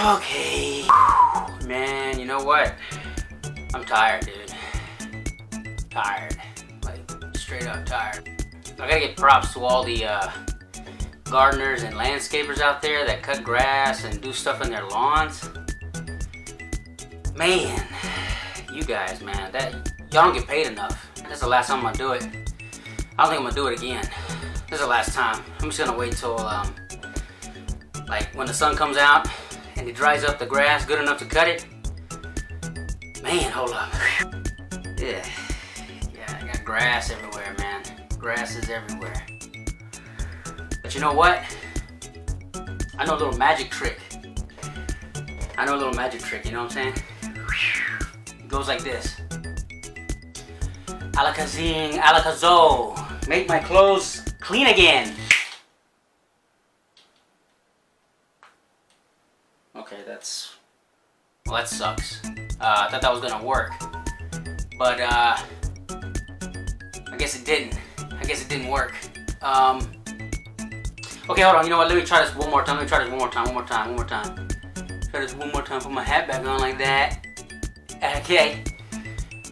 Okay. Man, you know what? I'm tired, dude. Tired. Like, straight up tired. I gotta give props to all the gardeners and landscapers out there that cut grass and do stuff in their lawns. Man, you guys, man, y'all don't get paid enough. This is the last time I'm gonna do it. I don't think I'm gonna do it again. This is the last time. I'm just gonna wait till like when the sun comes out and it dries up the grass good enough to cut it. Man, hold up. Yeah, I got grass everywhere, man. Grass is everywhere. But you know what? I know a little magic trick. You know what I'm saying? It goes like this. Alakazing, alakazo. Make my clothes clean again. Okay, that sucks. I thought that was gonna work. But, I guess it didn't. Work. Okay, hold on. You know what? Let me try this one more time. Try this one more time. Put my hat back on like that. Okay.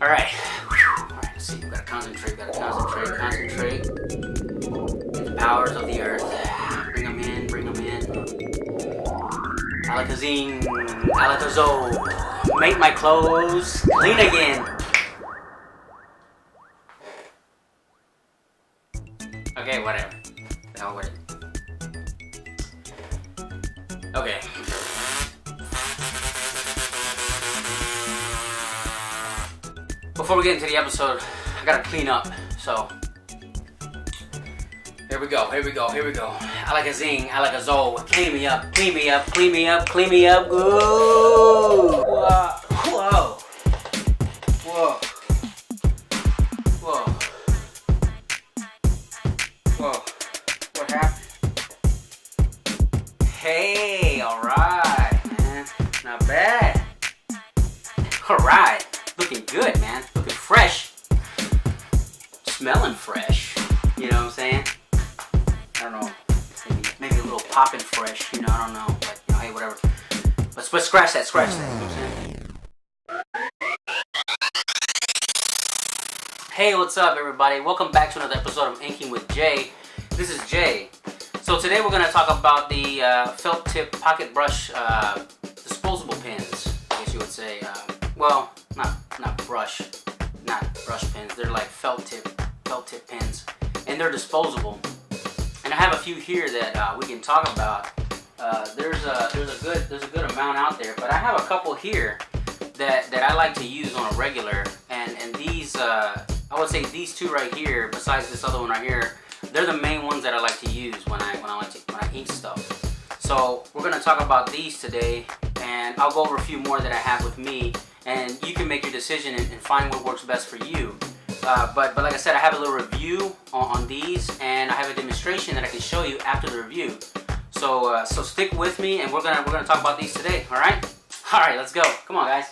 Alright. Alright, let's see. We gotta concentrate. Get the powers of the earth. Bring them in. Alakazing, alakazo. Make my clothes clean again. Okay, whatever. The hell with it. Okay. Before we get into the episode, I gotta clean up. So, here we go. Alakazing, alakazo. Clean me up. Ooh. Whoa. What happened? Hey, alright, man. Not bad. Alright. Looking good, man. Looking fresh. Smelling fresh. You know what I'm saying? I don't know. Maybe a little poppin' fresh. I don't know. But, hey, whatever. But scratch that. You know what I'm saying? Hey, what's up, everybody? Welcome back to another episode of Inking with Jay. This is Jay. So today we're going to talk about the felt tip pocket brush disposable pins, I guess you would say. Well, not brush pins. They're like felt tip pins, and they're disposable. And I have a few here that we can talk about. There's a good amount out there, but I have a couple here that I like to use on a regular. And these I would say these two right here, besides this other one right here, they're the main ones that I like to use when I ink stuff. So we're gonna talk about these today, and I'll go over a few more that I have with me, and you can make your decision and find what works best for you. But like I said, I have a little review on these, and I have a demonstration that I can show you after the review. So stick with me, and we're gonna talk about these today. All right, let's go. Come on, guys.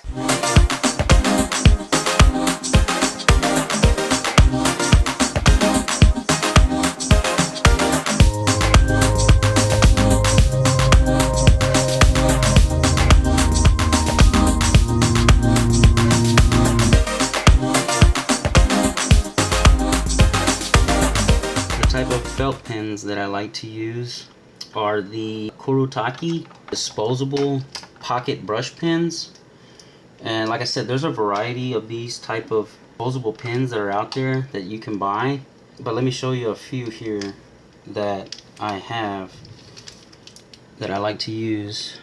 Type of felt pens that I like to use are the Kuru Talkie disposable pocket brush pens. And like I said, there's a variety of these type of disposable pens that are out there that you can buy. But let me show you a few here that I have that I like to use.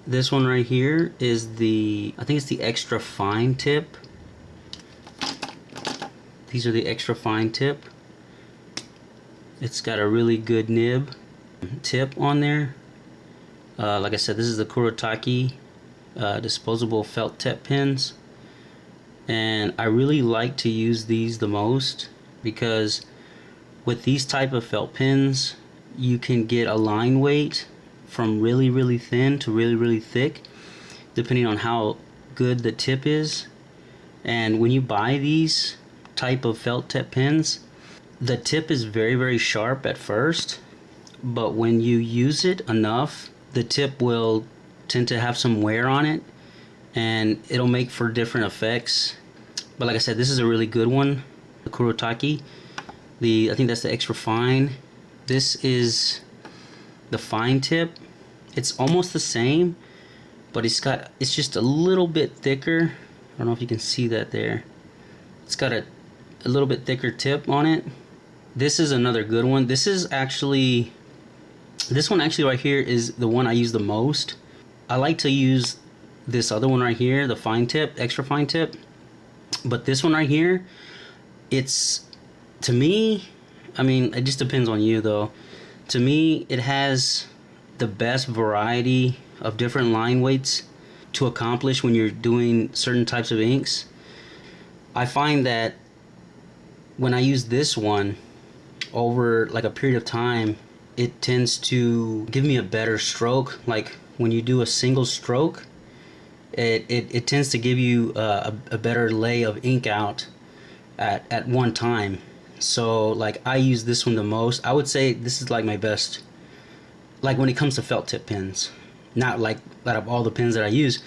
This one right here is I think it's the extra fine tip. These are the extra fine tip. It's got a really good nib tip on there. Like I said, this is the Kuretake disposable felt tip pens, and I really like to use these the most because with these type of felt pens you can get a line weight from really thin to really thick, depending on how good the tip is. And when you buy these type of felt tip pens, the tip is very sharp at first, but when you use it enough, the tip will tend to have some wear on it, and it'll make for different effects. But like I said, this is a really good one, the Kuretake. I think that's the extra fine. This is the fine tip. It's almost the same, but it's just a little bit thicker. I don't know if you can see that there. It's got a little bit thicker tip on it. This is another good one. This one actually right here is the one I use the most. I like to use this other one right here, the fine tip, extra fine tip. But this one right here, it's, to me, I mean, it just depends on you though. To me, it has the best variety of different line weights to accomplish when you're doing certain types of inks. I find that when I use this one over like a period of time, it tends to give me a better stroke. Like when you do a single stroke, it tends to give you a better lay of ink out at one time. So like I use this one the most. I would say this is like my best, like when it comes to felt tip pens. Not like out of all the pens that I use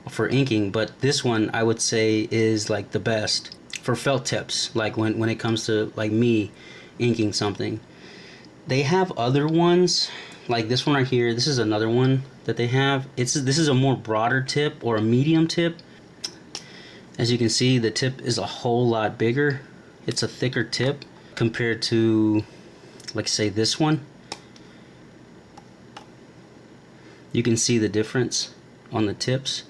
for inking, but this one I would say is like the best for felt tips, like when it comes to like me inking something. They have other ones like this one right here. This is another one that they have. This is a more broader tip or a medium tip. As you can see, the tip is a whole lot bigger. It's a thicker tip compared to, like, say this one. You can see the difference on the tips.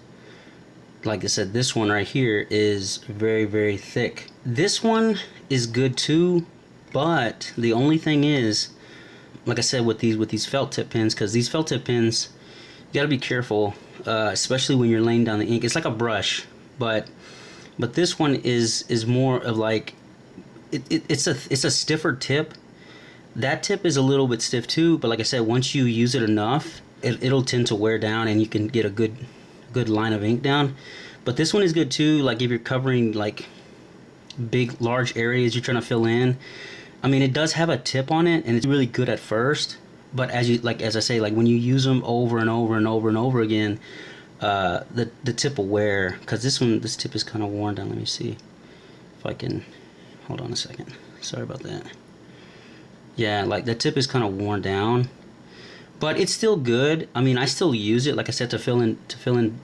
Like I said, this one right here is very, very thick. This one is good too, but the only thing is, like I said, with these felt tip pens, because these felt tip pens, you gotta be careful, especially when you're laying down the ink. It's like a brush, but this one is more of like, it's a stiffer tip. That tip is a little bit stiff too, but like I said, once you use it enough, it'll tend to wear down and you can get a good line of ink down. But this one is good too, like if you're covering like large areas you're trying to fill in. I mean, it does have a tip on it and it's really good at first, but as I say, like when you use them over and over and over and over again, the tip will wear, because this tip is kind of worn down. Let me see if I can, hold on a second, sorry about that. Yeah, like the tip is kind of worn down, but it's still good. I mean, I still use it, like I said, to fill in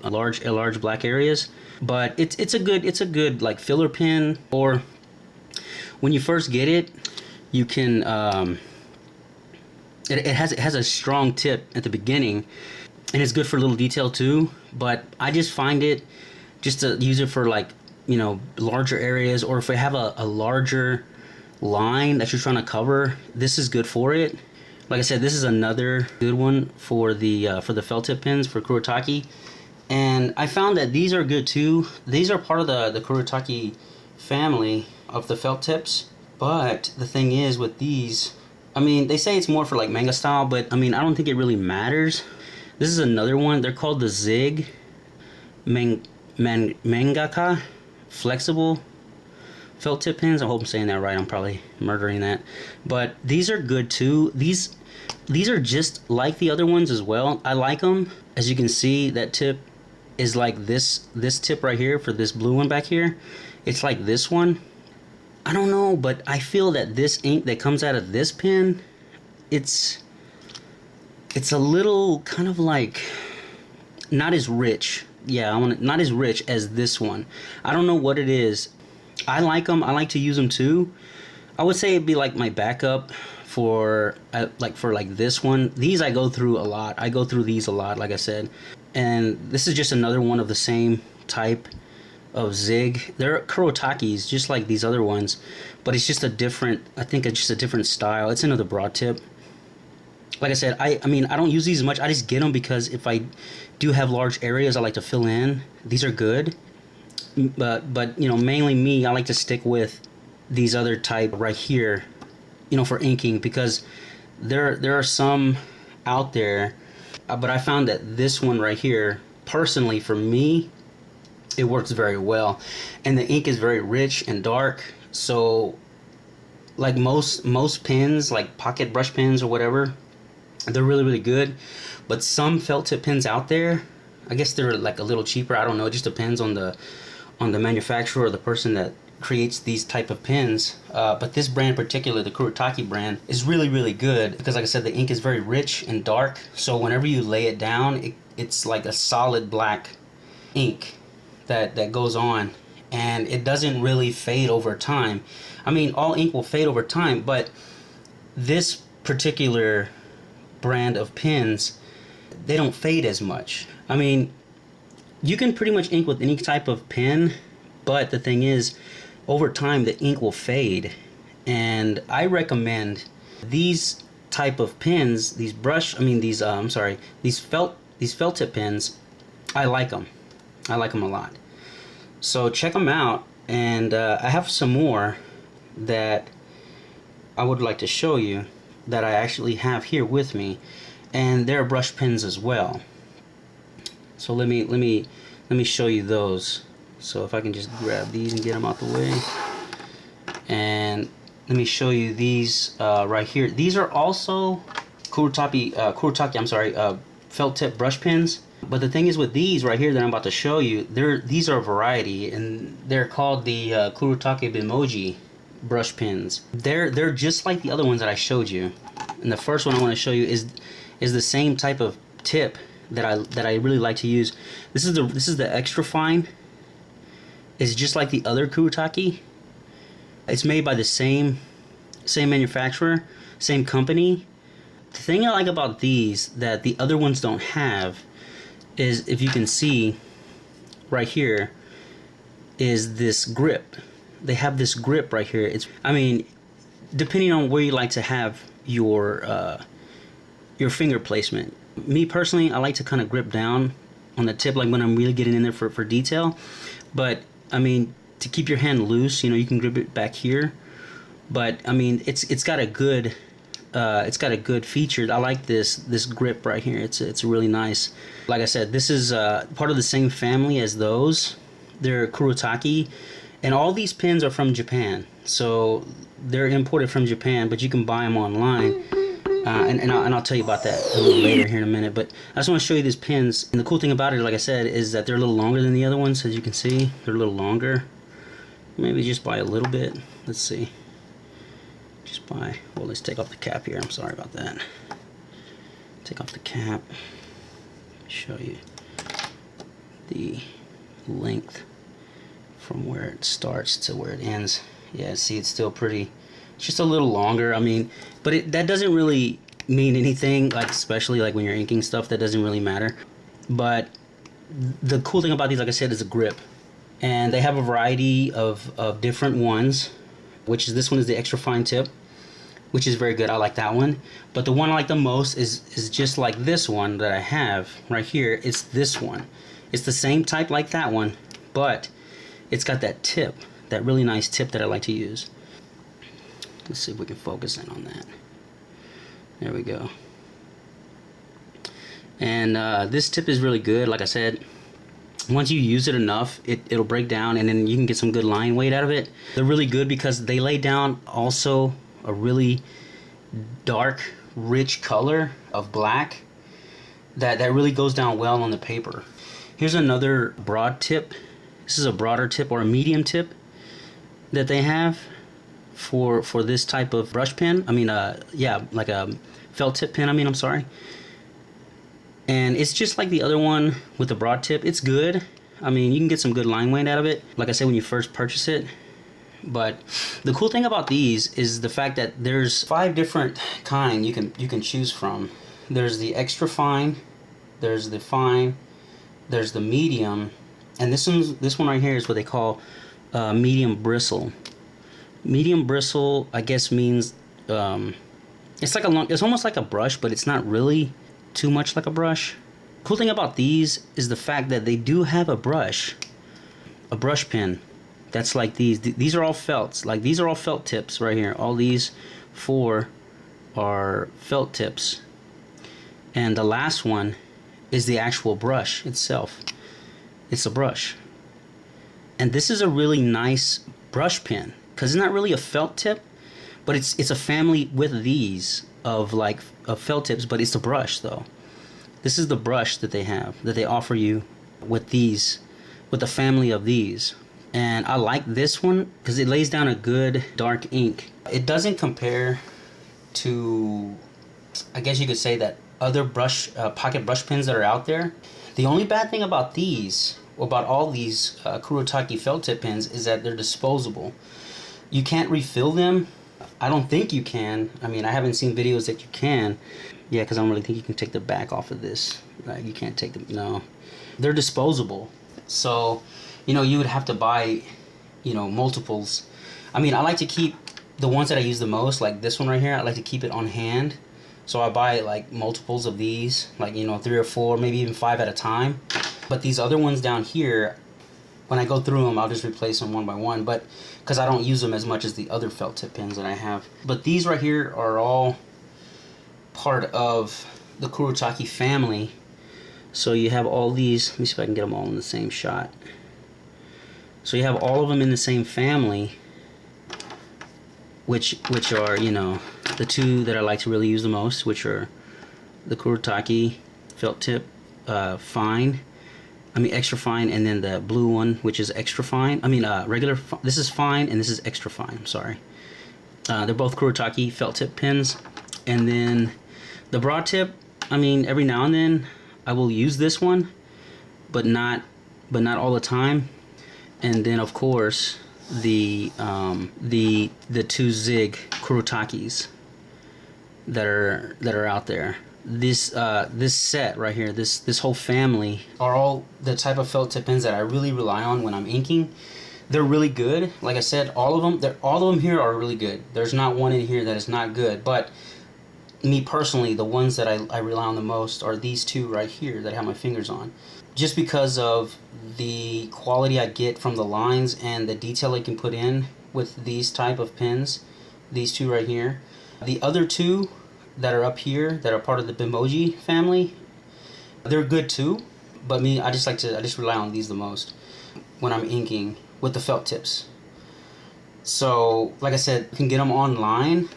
large black areas. But it's a good like filler pen. Or when you first get it, you can it has a strong tip at the beginning, and it's good for little detail too. But I just find it just to use it for, like, you know, larger areas, or if I have a larger line that you're trying to cover, this is good for it. Like I said, this is another good one for the felt tip pens for Kuretake, and I found that these are good too. These are part of the Kuretake family of the felt tips. But the thing is with these, I mean, they say it's more for like manga style, but I mean, I don't think it really matters. This is another one. They're called the Zig Mangaka Flexible Felt Tip Pens. I hope I'm saying that right. I'm probably murdering that. But these are good too. These are just like the other ones as well. I like them. As you can see, that tip is like this tip right here for this blue one back here. It's like this one. I don't know, but I feel that this ink that comes out of this pen, it's a little kind of like not as rich. Yeah, not as rich as this one. I don't know what it is. I like them. I like to use them too. I would say it'd be like my backup for like this one. These I go through a lot. I go through these a lot, like I said. And this is just another one of the same type of Zig. They're Kuretakes, just like these other ones, but it's just a different, I think it's just a different style. It's another broad tip. Like I said, I mean, I don't use these much. I just get them because if I do have large areas I like to fill in, these are good. But you know, mainly me, I like to stick with these other type right here, you know, for inking, because there are some out there, but I found that this one right here, personally for me, it works very well, and the ink is very rich and dark. So like most pens, like pocket brush pens or whatever, They're really, really good. But some felt tip pens out there, I guess they're like a little cheaper. I don't know. It just depends on the manufacturer or the person that creates these type of pens. But this brand in particular, the Kuretake brand, is really, really good because, like I said, the ink is very rich and dark. So whenever you lay it down, it's like a solid black ink that goes on, and it doesn't really fade over time. I mean, all ink will fade over time, but this particular brand of pens, they don't fade as much. I mean, you can pretty much ink with any type of pen, but the thing is, over time the ink will fade. And I recommend these type of pens, these felt tip pens. I like them. I like them a lot. So check them out, and I have some more that I would like to show you that I actually have here with me, and they're brush pens as well. So let me show you those. So if I can just grab these and get them out the way, and let me show you these right here. These are also Kuretake, felt tip brush pens. But the thing is with these right here that I'm about to show you, these are a variety, and they're called the Kuretake Bimoji Brush pens. They're just like the other ones that I showed you. And the first one I want to show you is the same type of tip that I really like to use. This is the extra fine. It's just like the other Kuretake. It's made by the same manufacturer, same company. The thing I like about these that the other ones don't have is, if you can see right here, is this grip. They have this grip right here. I mean, depending on where you like to have your finger placement. Me personally, I like to kind of grip down on the tip, like when I'm really getting in there for detail. But I mean, to keep your hand loose, you know, you can grip it back here. But I mean, it's got a good feature. I like this grip right here. It's really nice. Like I said, this is part of the same family as those. They're Kuretake, and all these pens are from Japan. So they're imported from Japan, but you can buy them online. And I'll tell you about that a little later here in a minute. But I just want to show you these pens. And the cool thing about it, like I said, is that they're a little longer than the other ones. As you can see, they're a little longer. Maybe just by a little bit. Let's see. Well, let's take off the cap here. I'm sorry about that. Take off the cap. Show you the length from where it starts to where it ends. Yeah, see, it's still pretty. It's just a little longer. I mean, but that doesn't really mean anything. Like, especially like when you're inking stuff, that doesn't really matter. But the cool thing about these, like I said, is the grip. And they have a variety of different ones, which is, this one is the extra fine tip, which is very good. I like that one. But the one I like the most is just like this one that I have right here. It's this one. It's the same type like that one, but it's got that tip, that really nice tip that I like to use. Let's see if we can focus in on that. There we go. And this tip is really good. Like I said, once you use it enough, it'll break down, and then you can get some good line weight out of it. They're really good because they lay down also a really dark, rich color of black that really goes down well on the paper. Here's another broad tip. This is a broader tip or a medium tip that they have for this type of brush pen. I mean, yeah, like a felt tip pen. I'm sorry. And it's just like the other one with the broad tip. It's good. I mean, you can get some good line weight out of it, like I said, when you first purchase it. But the cool thing about these is the fact that there's 5 different kinds you can choose from. There's the extra fine, there's the fine, there's the medium, and this one right here is what they call medium bristle. Medium bristle, I guess, means it's almost like a brush, but it's not really too much like a brush. Cool thing about these is the fact that they do have a brush pen that's like these. These are all felts. Like, these are all felt tips right here. All these 4 are felt tips, and the last one is the actual brush itself. It's a brush, and this is a really nice brush pen because it's not really a felt tip, But it's a family with these of like of felt tips, but it's a brush though. This is the brush that they have, that they offer you with these, with the family of these. And I like this one because it lays down a good dark ink. It doesn't compare to, I guess you could say, that other brush pocket brush pens that are out there. The only bad thing about these, or about all these Kuretake felt tip pens, is that they're disposable. You can't refill them. I don't think you can. I mean, I haven't seen videos that you can. Yeah, because I don't really think you can take the back off of this. Like, you can't take them. No, they're disposable. So, you know, you would have to buy, you know, multiples. I mean, I like to keep the ones that I use the most, like this one right here. I like to keep it on hand. So I buy like multiples of these, like, you know, 3 or 4, maybe even 5 at a time. But these other ones down here, when I go through them, I'll just replace them one by one. But because I don't use them as much as the other felt tip pens that I have. But these right here are all part of the Kuretake family. So you have all these. Let me see if I can get them all in the same shot. So you have all of them in the same family, which are, you know, the two that I like to really use the most, which are the Kuretake felt tip fine, I mean extra fine, and then the blue one, which is extra fine. I mean regular. This is fine, and this is extra fine. I'm sorry. They're both Kuretake felt tip pens, and then the broad tip. I mean, every now and then I will use this one, but not all the time. And then of course the 2 zig Kuretakes that are out there. This set right here, this whole family are all the type of felt tip pens that I really rely on when I'm inking. They're really good. Like I said, all of them here are really good. There's not one in here that is not good. But me personally, the ones that I rely on the most are these 2 right here that I have my fingers on. Just because of the quality I get from the lines and the detail I can put in with these type of pens. These 2 right here. The other 2 that are up here that are part of the Bimoji family, they're good too. But me, I just rely on these the most when I'm inking with the felt tips. So, like I said, you can get them online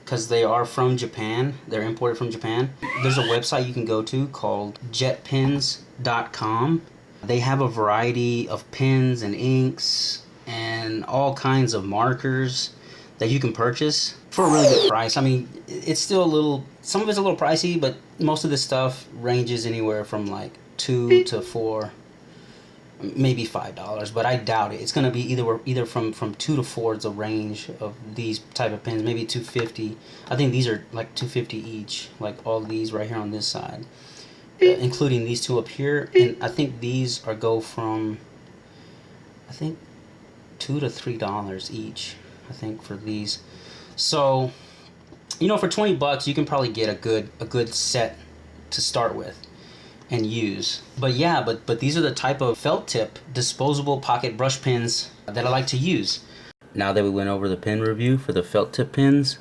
because they are from Japan. They're imported from Japan. There's a website you can go to called jetpens.com. They have a variety of pens and inks and all kinds of markers that you can purchase for a really good price. I mean, it's still a little, some of it's a little pricey, but most of this stuff ranges anywhere from like $2 to $4, maybe $5, but I doubt it. It's going to be either from $2 to $4 is the range of these type of pens, maybe $250. I think these are like $250 each, like all these right here on this side, including these 2 up here. And I think these go from, I think, $2 to $3 each, I think, for these. So, you know, for 20 bucks you can probably get a good set to start with and use. But yeah, but these are the type of felt tip disposable pocket brush pens that I like to use. Now that we went over the pen review for the felt tip pens,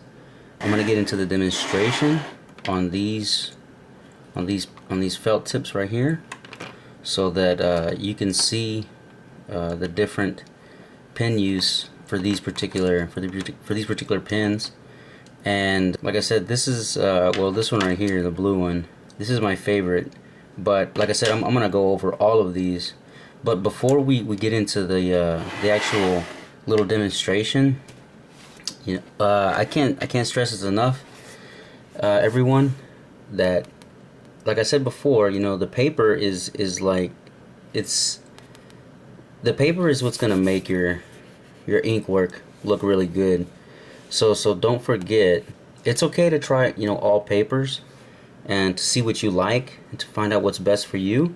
I'm gonna get into the demonstration on these felt tips right here, so that you can see the different pen use for these particular pens. And like I said, this is well, this one right here, the blue one, this is my favorite. But like I said, I'm gonna go over all of these. But before we get into the actual little demonstration, you know, I can't stress this enough, everyone, that, like I said before, you know, the paper is like, the paper is what's gonna make your ink work look really good. So don't forget, it's okay to try, you know, all papers and to see what you like and to find out what's best for you.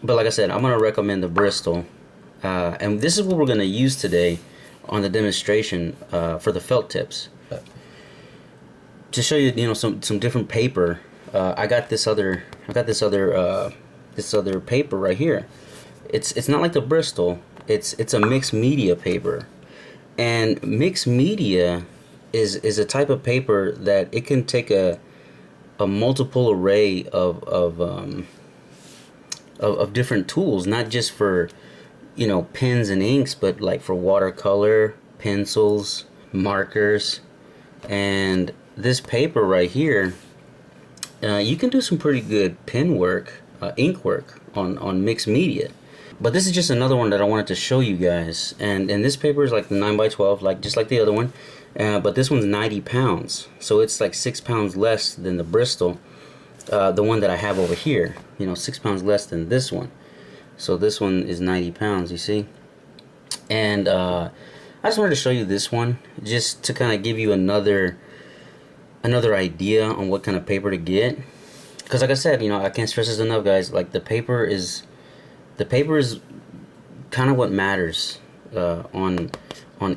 But like I said, I'm gonna recommend the Bristol, and this is what we're gonna use today on the demonstration for the felt tips. To show you, you know, some different paper. I got this other paper right here. It's not like the Bristol. It's a mixed media paper, and mixed media is a type of paper that it can take a multiple array of different tools, not just for, you know, pens and inks, but like for watercolor, pencils, markers, And this paper right here, you can do some pretty good pen work, ink work on mixed media. But this is just another one that I wanted to show you guys. And this paper is like the 9x12, like just like the other one. But this one's 90 pounds. So it's like 6 pounds less than the Bristol, the one that I have over here. You know, 6 pounds less than this one. So this one is 90 pounds, you see. And I just wanted to show you this one, just to kind of give you another idea on what kind of paper to get. Because like I said, you know, I can't stress this enough, guys. Like the paper is kind of what matters on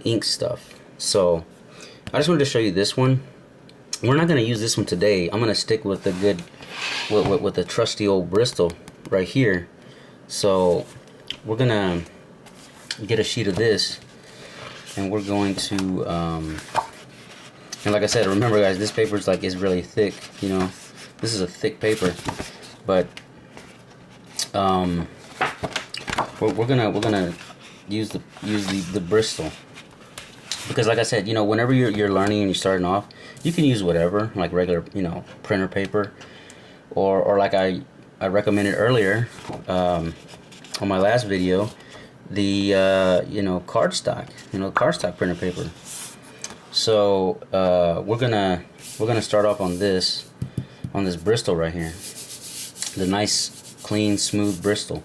ink stuff. So I just wanted to show you this one. We're not going to use this one today. I'm going to stick with the good, with the trusty old Bristol right here. So we're going to get a sheet of this, and we're going to, and like I said, remember guys, this paper is really thick, you know. This is a thick paper, but we're gonna use the Bristol, because like I said, you know, whenever you're learning and you're starting off, you can use whatever, like regular, you know, printer paper, or like I recommended earlier on my last video, the you know, cardstock printer paper. So we're gonna start off on this Bristol right here, the nice clean smooth Bristol.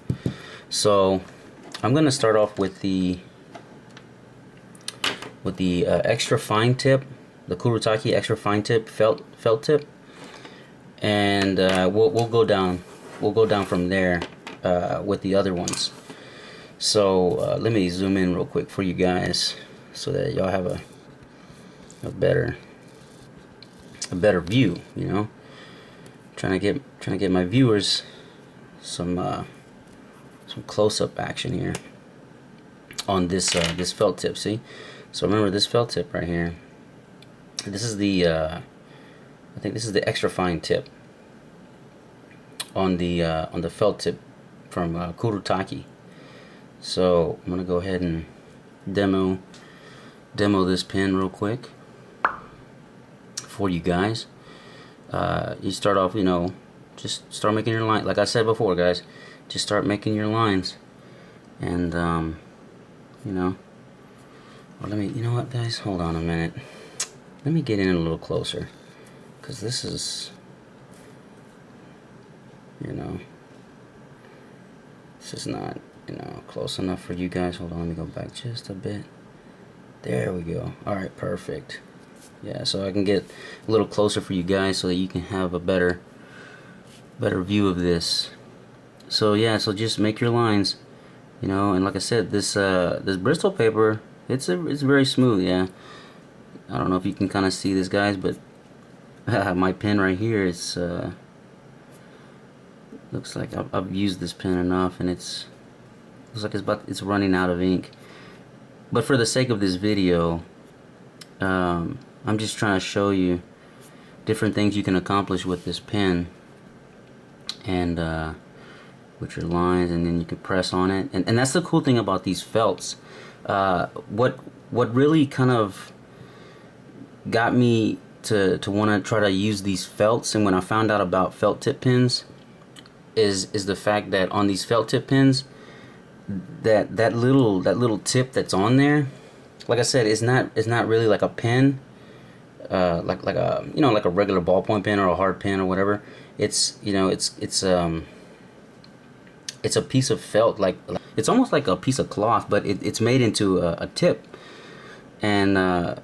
So I'm gonna start off with the extra fine tip, the Kuretake extra fine tip felt tip, and we'll go down from there with the other ones. So let me zoom in real quick for you guys so that y'all have a better view, you know. Trying to get my viewers some close-up action here on this felt tip. See, so remember this felt tip right here. This is the I think this is the extra fine tip on the felt tip from Kuru Talkie. So I'm gonna go ahead and demo this pen real quick for you guys. You start off, you know, just start making your line. Like I said before, guys, just start making your lines, and you know. Well, you know what, guys? Hold on a minute. Let me get in a little closer, because this is, you know, this is not, you know, close enough for you guys. Hold on, let me go back just a bit. There we go. All right, perfect. Yeah, so I can get a little closer for you guys so that you can have a better view of this. So yeah, so just make your lines, you know. And like I said, this Bristol paper, it's very smooth. Yeah, I don't know if you can kind of see this, guys, but my pen right here, it's looks like I've used this pen enough, and looks like it's running out of ink. But for the sake of this video, I'm just trying to show you different things you can accomplish with this pen, and with your lines, and then you can press on it. And that's the cool thing about these felts. What really kind of got me to want to try to use these felts, and when I found out about felt tip pens, is the fact that on these felt tip pens, that little tip that's on there, like I said, it's not really like a pen, like a, you know, like a regular ballpoint pen or a hard pen or whatever. It's, you know, it's a piece of felt, like it's almost like a piece of cloth, but it's made into a tip. And the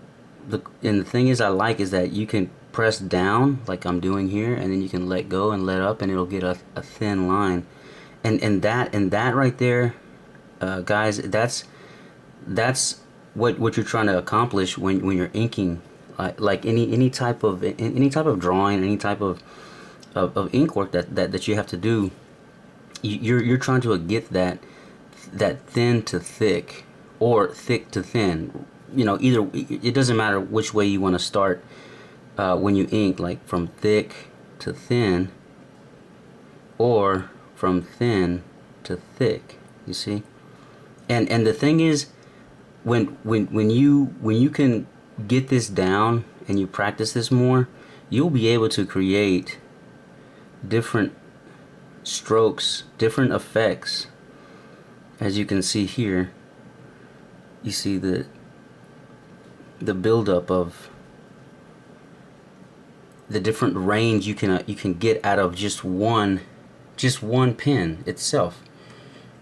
thing is, I like is that you can press down like I'm doing here, and then you can let go and let up, and it'll get a thin line. And that right there, guys, that's what you're trying to accomplish when you're inking, like any type of drawing, any type of ink work that you have to do. You're trying to get that thin to thick, or thick to thin. You know, either, it doesn't matter which way you want to start when you ink, like from thick to thin, or from thin to thick. You see, and the thing is, when you can get this down and you practice this more, you'll be able to create different strokes, different effects. As you can see here, you see the buildup of the different range you can get out of just one pen itself,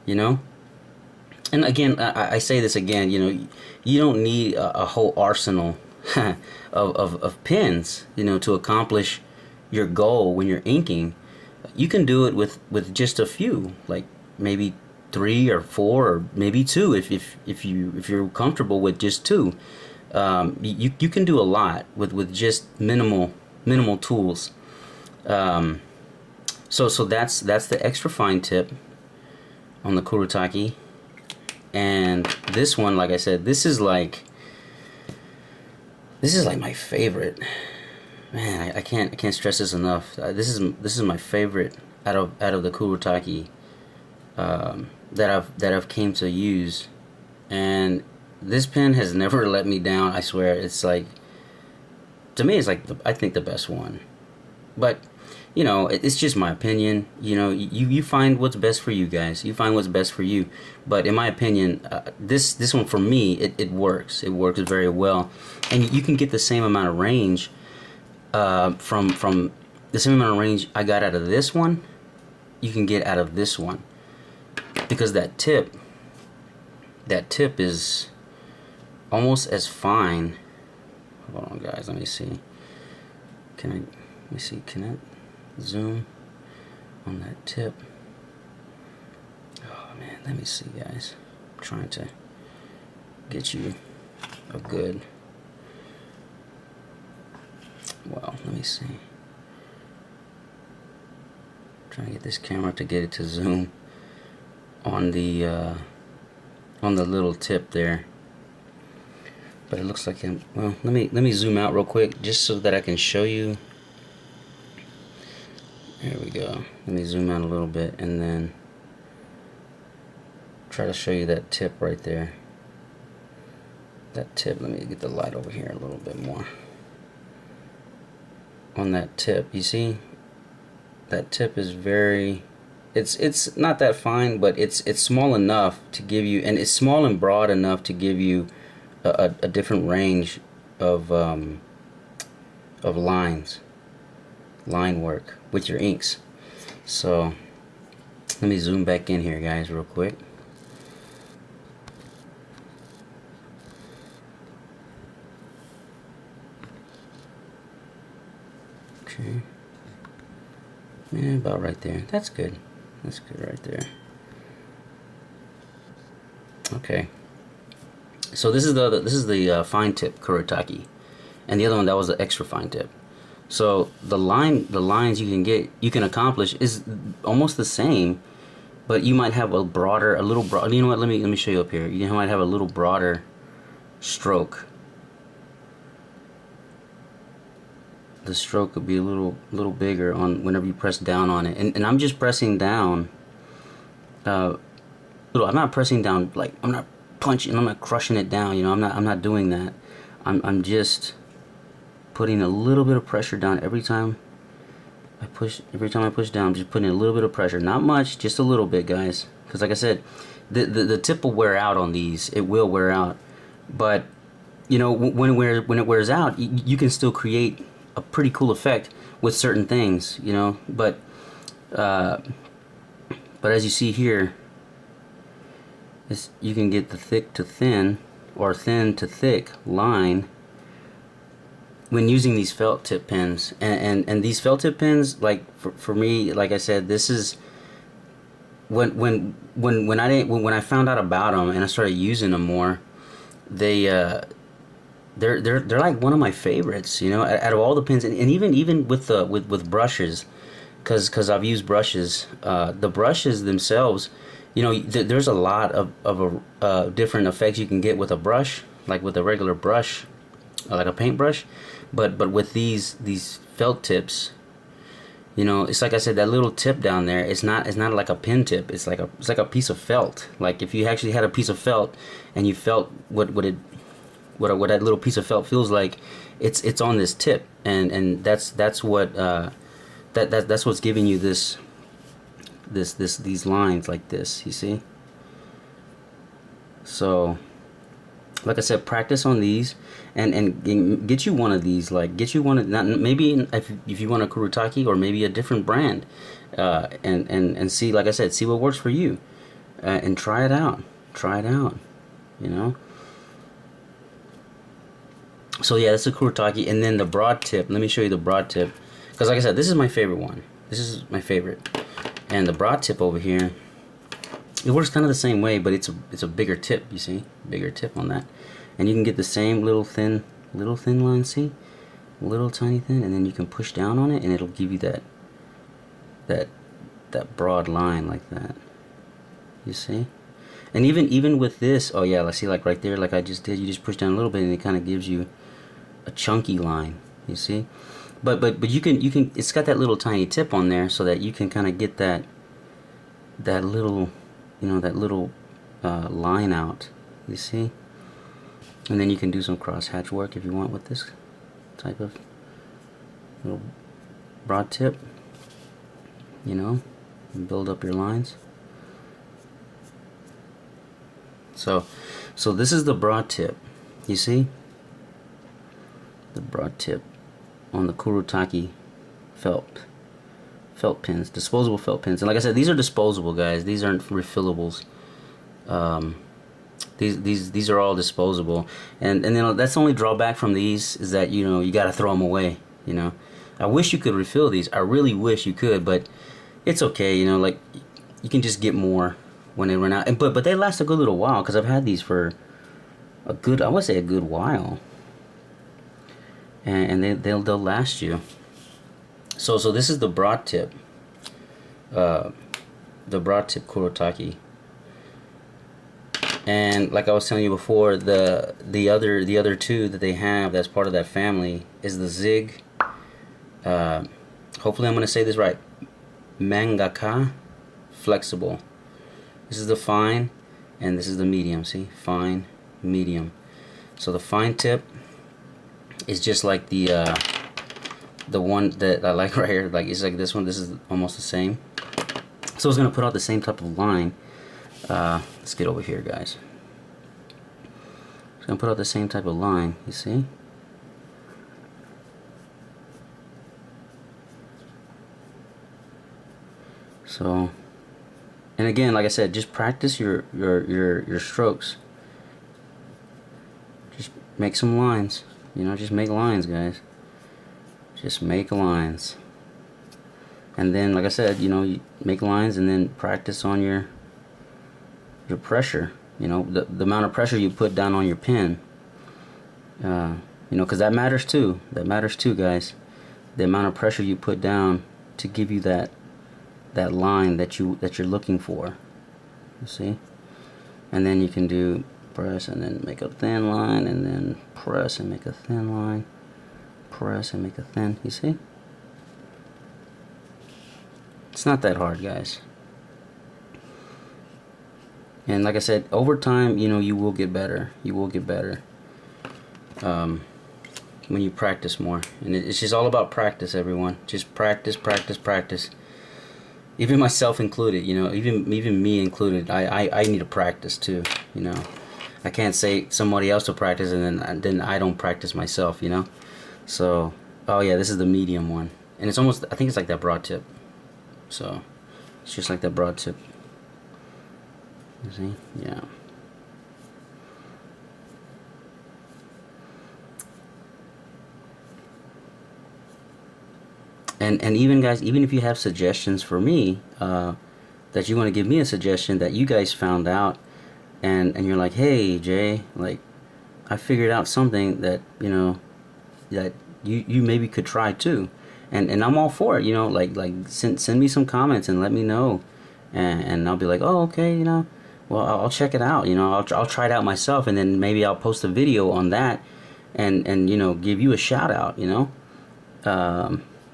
you know. And again, I say this again, you know, you don't need a whole arsenal of pens, you know, to accomplish your goal when you're inking. You can do it with just a few, like maybe 3 or 4 or maybe 2 if you're comfortable with just 2. You can do a lot with just minimal tools. So that's the extra fine tip on the Kuretake. And this one, like I said, this is like my favorite. Man, I can't stress this enough. This is my favorite out of the Kuretake that I've came to use, and this pen has never let me down. I swear, it's like, to me, it's like I think the best one. But you know, it's just my opinion. You know, you find what's best for you guys. You find what's best for you. But in my opinion, this one for me, it works. It works very well, and you can get the same amount of range from the same amount of range I got out of this one. You can get out of this one, because that tip is almost as fine. Hold on, guys. Let me see. Can I zoom on that tip? Oh man, let me see, guys. I'm trying to get you a good, well, let me see. I'm trying to get this camera to get it to zoom on the little tip there. But it looks like well, let me zoom out real quick just so that I can show you. There we go. Let me zoom out a little bit and then try to show you that tip right there. That tip, let me get the light over here a little bit more. On that tip, you see? That tip is very, it's not that fine, but it's small enough to give you, and it's small and broad enough to give you a different range of line work with your inks. So let me zoom back in here, guys, real quick. Okay, yeah, about right there. That's good. That's good right there. Okay. So this is the fine tip Kuretake, and the other one, that was the extra fine tip. So the lines you can accomplish is almost the same, but you might have a little broad. You know what? Let me show you up here. You might have a little broader stroke. The stroke could be a little bigger on whenever you press down on it, and I'm just pressing down. I'm not pressing down, like I'm not punching, I'm not crushing it down. You know, I'm not doing that. I'm just putting a little bit of pressure down every time I push. Every time I push down, I'm just putting a little bit of pressure. Not much, just a little bit, guys. Because like I said, the tip will wear out on these. It will wear out, but you know, when it wears out, you can still create a pretty cool effect with certain things, you know. But as you see here, you can get the thick to thin or thin to thick line when using these felt tip pens. And these felt tip pens, like for me, like I said, this is when I found out about them and I started using them more, they're like one of my favorites, you know, out of all the pens. And even with brushes, because I've used brushes, the brushes themselves, you know, there's a lot of different effects you can get with a brush, like with a regular brush, like a paintbrush, but with these felt tips, you know, it's like I said, that little tip down there, it's not like a pen tip. It's like a piece of felt. Like if you actually had a piece of felt and you felt what it what that little piece of felt feels like, it's on this tip, and that's what that's what's giving you these lines like this, you see. So like I said, practice on these, and get you one of these, like get you one of, not, maybe if you want a Kuretake or maybe a different brand, and see, like I said, see what works for you, and try it out, you know. So yeah, that's a Kuretake. And then the broad tip, let me show you the broad tip, because like I said, this is my favorite one. This is my favorite. And the broad tip over here, it works kind of the same way, but it's a bigger tip, you see, bigger tip on that. And you can get the same little thin line, see, little tiny thin, and then you can push down on it and it'll give you that broad line like that, you see. And even with this, oh yeah, let's see, like right there, like I just did, you just push down a little bit and it kind of gives you a chunky line, you see. But you can it's got that little tiny tip on there so that you can kind of get that little, you know, that little line out, you see. And then you can do some cross hatch work if you want with this type of little broad tip, you know, and build up your lines. So this is the broad tip, you see, the broad tip on the Kuretake felt pins, disposable felt pins. And like I said, these are disposable, guys. These aren't refillables. These are all disposable, and you know, that's the only drawback from these, is that, you know, you got to throw them away, you know. I wish you could refill these. I really wish you could, but it's okay, you know, like you can just get more when they run out. And but they last a good little while, because I've had these for a good, I would say a good while, and they'll last you. So this is the broad tip, Kuretake. And like I was telling you before, the other two that they have that's part of that family is the Zig. Hopefully I'm gonna say this right. Mangaka flexible. This is the fine, and this is the medium. See, fine, medium. So the fine tip is just like the one that I like right here. Like, it's like this one. This is almost the same. So it's gonna put out the same type of line. Let's get over here, guys. It's gonna put out the same type of line, you see. So, and again, like I said, just practice your strokes. Just make some lines, you know. Just make lines, guys. Just make lines. And then, like I said, you know, you make lines and then practice on your pressure, you know, the amount of pressure you put down on your pen, you know, because that matters too. That matters too, guys. The amount of pressure you put down to give you that line that you're looking for, you see. And then you can do press and then make a thin line, and then press and make a thin line, press and make a thin, you see. It's not that hard, guys. And like I said, over time, you know, you will get better. You will get better when you practice more. And it's just all about practice, everyone. Just practice, practice, practice. Even myself included, you know, even me included. I need to practice too, you know. I can't say somebody else to practice and then I don't practice myself, you know. So, oh yeah, this is the medium one, and it's almost, I think it's like that broad tip. So it's just like that broad tip. You see? Yeah. And even, guys, even if you have suggestions for me, that you want to give me a suggestion that you guys found out, and you're like, hey Jay, like, I figured out something that, you know, that you maybe could try too, and I'm all for it, you know, like send me some comments and let me know, and I'll be like, oh, okay, you know, well, I'll check it out, you know, I'll try it out myself, and then maybe I'll post a video on that, and you know, give you a shout out, you know.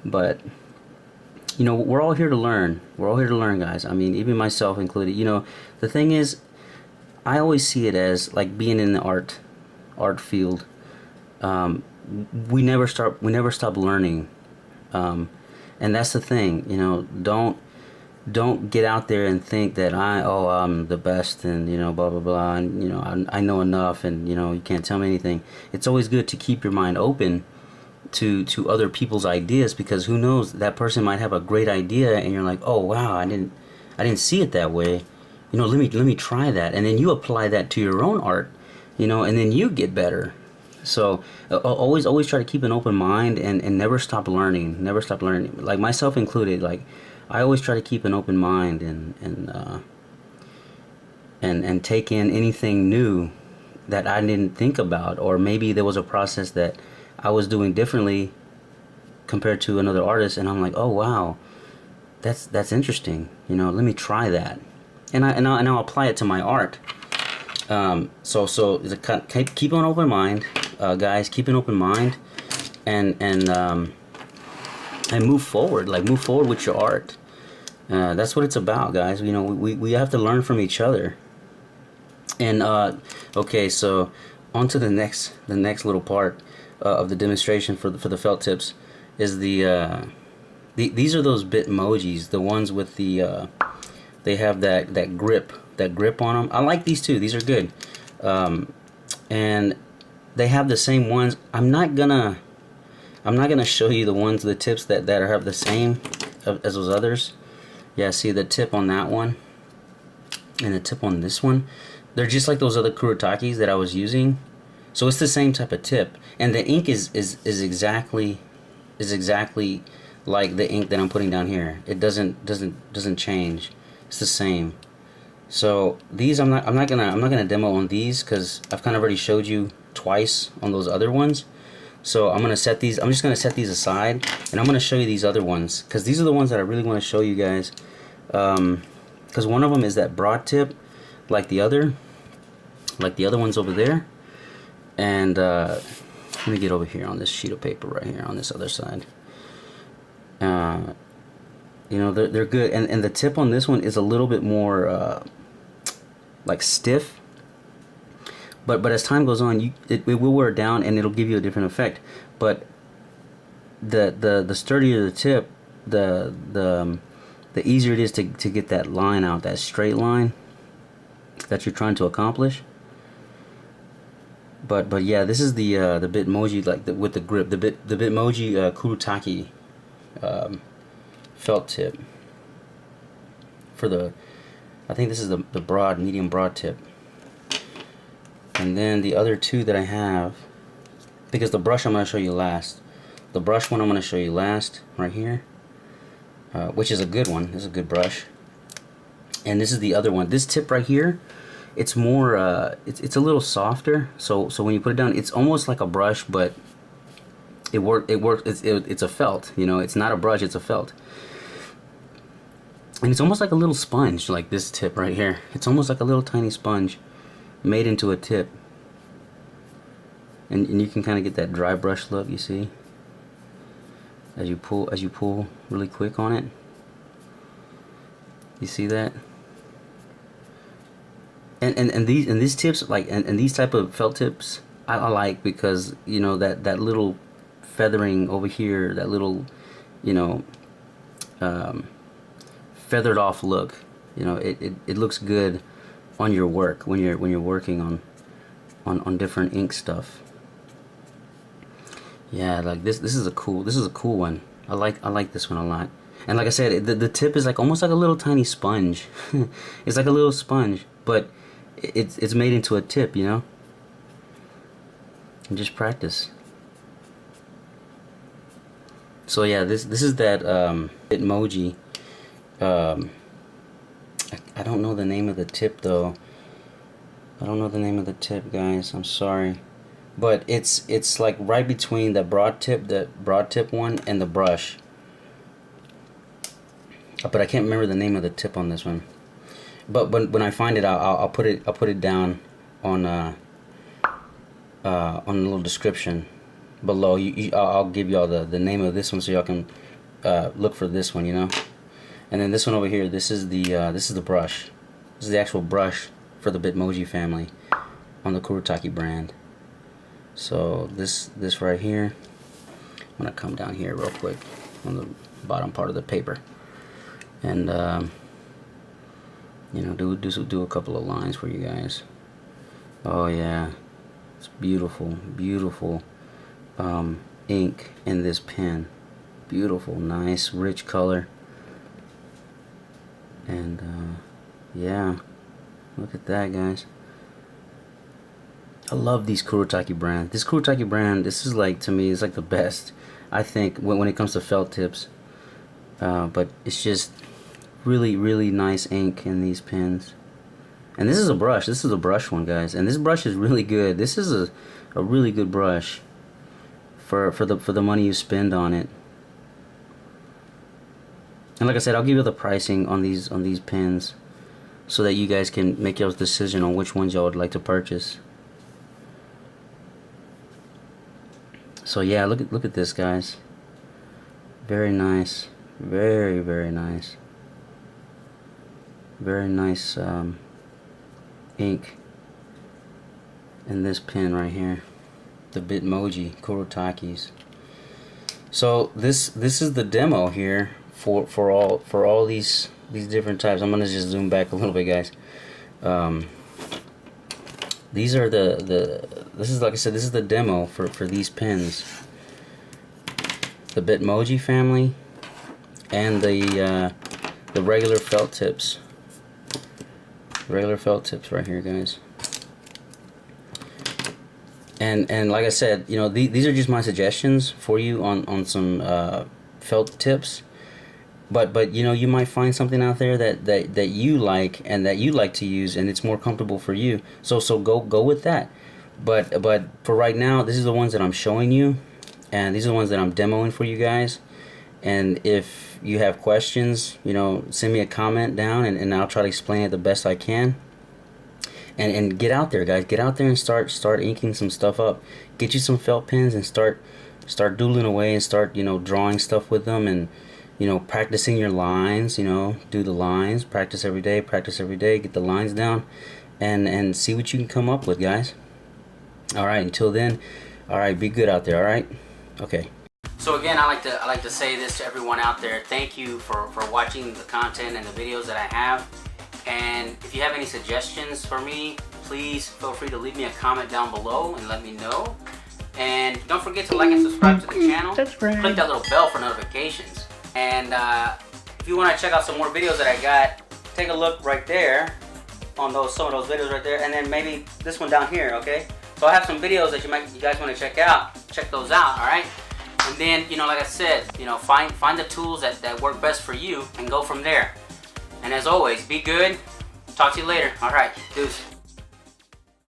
But you know, we're all here to learn. We're all here to learn, guys. I mean, even myself included. You know, the thing is, I always see it as like being in the art art field, we never stop learning, and that's the thing, you know. Don't get out there and think that I'm the best, and you know, blah blah blah, and you know, I know enough, and you know, you can't tell me anything. It's always good to keep your mind open to other people's ideas, because who knows, that person might have a great idea and you're like, oh wow, I didn't see it that way, you know, let me try that, and then you apply that to your own art, you know, and then you get better. So always try to keep an open mind, and never stop learning, like myself included. Like I always try to keep an open mind, and take in anything new that I didn't think about, or maybe there was a process that I was doing differently compared to another artist, and I'm like, oh wow, that's interesting, you know, let me try that, and I'll apply it to my art. So keep an open mind, guys. Keep an open mind, and move forward. Like move forward with your art. That's what it's about, guys. You know, we have to learn from each other. And okay, so on to the next little part of the demonstration for the felt tips is these are those Bitmojis, the ones with the they have that grip on them. I like these too. These are good, and they have the same ones. I'm not gonna show you the tips that have the same as those others. Yeah, see the tip on that one and the tip on this one. They're just like those other Kuretakes that I was using. So it's the same type of tip, and the ink is exactly like the ink that I'm putting down here. It doesn't change. It's the same. So these I'm not gonna demo on these, because I've kind of already showed you twice on those other ones. So I'm just gonna set these aside, and I'm gonna show you these other ones, because these are the ones that I really want to show you guys. Because one of them is that broad tip, like the other ones over there. And let me get over here on this sheet of paper right here on this other side. You know, they're good, and the tip on this one is a little bit more like stiff. But as time goes on, it will wear down, and it'll give you a different effect. But the sturdier the tip, the easier it is to get that line out, that straight line that you're trying to accomplish. But yeah, this is the Bitmoji, like with the grip, the Bitmoji Kuru Talkie felt tip for the, I think this is the medium broad tip. And then the other two that I have, because the brush I'm going to show you last. The brush one I'm going to show you last, right here, which is a good one. This is a good brush. And this is the other one. This tip right here, it's more, it's a little softer. So when you put it down, it's almost like a brush, but it works. It's a felt. You know, it's not a brush. It's a felt. And it's almost like a little sponge, like this tip right here. It's almost like a little tiny sponge made into a tip. And you can kind of get that dry brush look, you see, as you pull really quick on it. You see that? And these tips, like, and these type of felt tips, I like, because you know that little feathering over here, that little, you know, feathered off look, you know, it looks good on your work when you're working on different ink stuff. Yeah, like this is a cool one. I like this one a lot. And like I said, the tip is like almost like a little tiny sponge. It's like a little sponge, but it's made into a tip, you know. And just practice. So yeah, this is that Bitmoji. I don't know the name of the tip though. I don't know the name of the tip, guys. I'm sorry, but it's like right between the broad tip one and the brush. But I can't remember the name of the tip on this one. But when I find it, I'll put it down on a little description below. I'll give y'all the name of this one so y'all can look for this one, you know. And then this one over here, this is the brush. This is the actual brush for the Bitmoji family on the Kuretake brand. So this right here, I'm gonna come down here real quick on the bottom part of the paper, and you know, do a couple of lines for you guys. Oh yeah, it's beautiful, beautiful ink in this pen. Beautiful, nice, rich color. And yeah, look at that, guys. I love these Kuretake brand. This Kuretake brand, this is like, to me, it's like the best, I think, when it comes to felt tips. But it's just really, really nice ink in these pens. And this is a brush. This is a brush one, guys. And this brush is really good. This is a really good brush for the money you spend on it. And like I said, I'll give you the pricing on these pens so that you guys can make your decision on which ones y'all would like to purchase. So yeah, look at this, guys. Very nice, very, very nice. Very nice ink in this pen right here, the Bimoji Kuretakes. So this is the demo here for all these different types. I'm gonna just zoom back a little bit, guys. These are this is, like I said, this is the demo for these pens, the Bimoji family, and the regular felt tips. Regular felt tips right here, guys. And like I said, you know, these are just my suggestions for you on some felt tips. But you know, you might find something out there that you like and that you like to use, and it's more comfortable for you. So go with that. But for right now, this is the ones that I'm showing you, and these are the ones that I'm demoing for you guys. And if you have questions, you know, send me a comment down, and I'll try to explain it the best I can. And get out there, guys. Get out there and start inking some stuff up. Get you some felt pens and start doodling away, and start, you know, drawing stuff with them, and, you know, practicing your lines. You know, do the lines. Practice every day. Practice every day. Get the lines down, and see what you can come up with, guys. All right. Until then, all right. Be good out there. All right. Okay. So again, I like to say this to everyone out there. Thank you for watching the content and the videos that I have. And if you have any suggestions for me, please feel free to leave me a comment down below and let me know. And don't forget to like and subscribe to the channel. Subscribe. Click that little bell for notifications. And if you want to check out some more videos that I got, take a look right there on some of those videos right there, and then maybe this one down here. Okay. So I have some videos that you guys want to check out. Check those out. All right. And then, you know, like I said, you know, find the tools that work best for you and go from there. And as always, be good. Talk to you later. All right, deuce.